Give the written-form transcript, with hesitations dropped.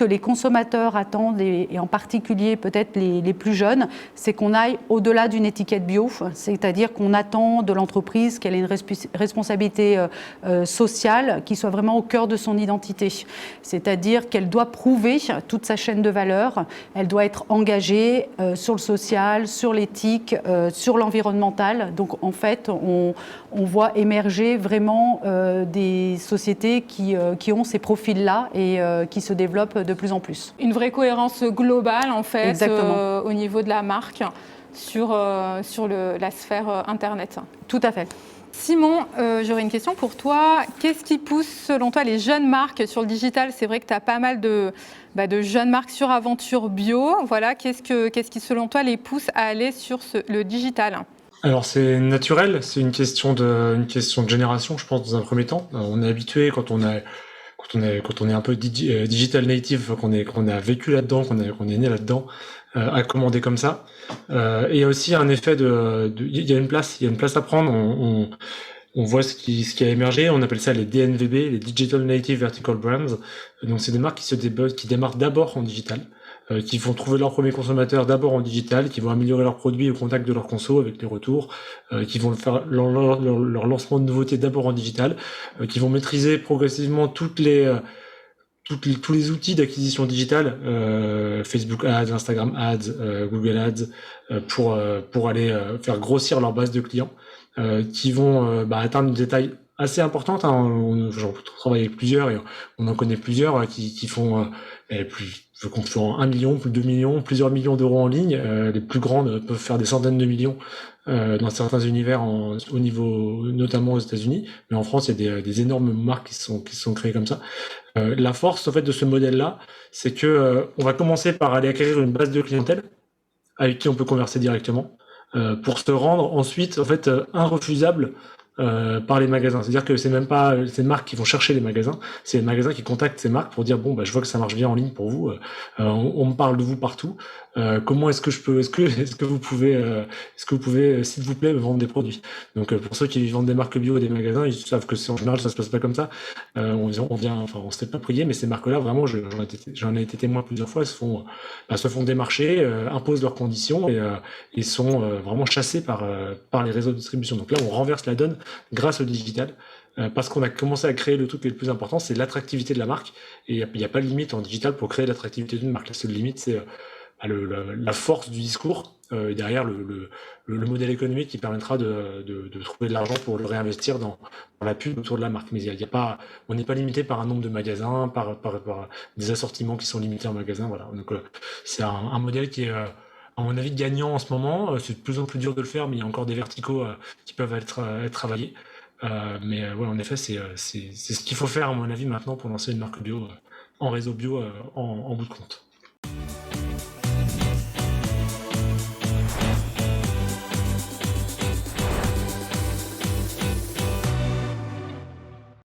que les consommateurs attendent, et en particulier peut-être les plus jeunes, c'est qu'on aille au-delà d'une étiquette bio, c'est-à-dire qu'on attend de l'entreprise qu'elle ait une responsabilité sociale qui soit vraiment au cœur de son identité. C'est-à-dire qu'elle doit prouver toute sa chaîne de valeur, elle doit être engagée sur le social, sur l'éthique, sur l'environnemental. Donc en fait, on voit émerger vraiment des sociétés qui ont ces profils-là et qui se développent de plus en plus. Une vraie cohérence globale, en fait, au niveau de la marque sur la sphère Internet. Tout à fait. Simon, j'aurais une question pour toi. Qu'est-ce qui pousse, selon toi, les jeunes marques sur le digital? C'est vrai que tu as pas mal de jeunes marques sur aventure bio. Voilà, qu'est-ce qui, selon toi, les pousse à aller sur le digital? Alors c'est naturel, c'est une question de génération, je pense, dans un premier temps. On est habitué quand on est un peu digital native, qu'on a vécu là-dedans, qu'on est né là-dedans, à commander comme ça. Et il y a aussi un effet il y a une place à prendre. On voit ce qui a émergé. On appelle ça les DNVB, les Digital Native Vertical Brands. Donc c'est des marques qui démarrent d'abord en digital, qui vont trouver leurs premiers consommateurs d'abord en digital, qui vont améliorer leurs produits au contact de leurs consos avec les retours, qui vont faire leur lancement de nouveautés d'abord en digital, qui vont maîtriser progressivement tous les outils d'acquisition digitale, Facebook Ads, Instagram Ads, Google Ads, pour aller faire grossir leur base de clients, qui vont atteindre des tailles assez importantes. J'en travaille avec plusieurs et on en connaît plusieurs qui font qu'on fait 1 million, plus de 2 millions, plusieurs millions d'euros en ligne. Les plus grandes peuvent faire des centaines de millions dans certains univers au niveau, notamment aux États-Unis. Mais en France, il y a des énormes marques qui se sont créées comme ça. La force, en fait, de ce modèle-là, c'est que on va commencer par aller acquérir une base de clientèle avec qui on peut converser directement, pour se rendre ensuite, en fait, irrefusable par les magasins. C'est-à-dire que c'est même pas ces marques qui vont chercher les magasins, c'est les magasins qui contactent ces marques pour dire bon je vois que ça marche bien en ligne pour vous, on me parle de vous partout. Comment est-ce que vous pouvez s'il vous plaît me vendre des produits. Donc pour ceux qui vendent des marques bio et des magasins, ils savent que en général ça se passe pas comme ça. On se fait pas prier, mais ces marques-là vraiment j'en ai été témoin plusieurs fois, se font démarcher, imposent leurs conditions et sont vraiment chassés par les réseaux de distribution. Donc là on renverse la donne grâce au digital, parce qu'on a commencé à créer le truc qui est le plus important, c'est l'attractivité de la marque. Et il n'y a pas de limite en digital pour créer l'attractivité d'une marque. La seule limite, c'est la force du discours, derrière le modèle économique qui permettra de trouver de l'argent pour le réinvestir dans la pub autour de la marque. Mais on n'est pas limité par un nombre de magasins, par des assortiments qui sont limités en magasin. Voilà. Donc c'est un modèle qui est à mon avis gagnant en ce moment. C'est de plus en plus dur de le faire, mais il y a encore des verticaux qui peuvent être travaillés. Mais ouais, en effet, c'est ce qu'il faut faire à mon avis maintenant pour lancer une marque bio en réseau bio en bout de compte.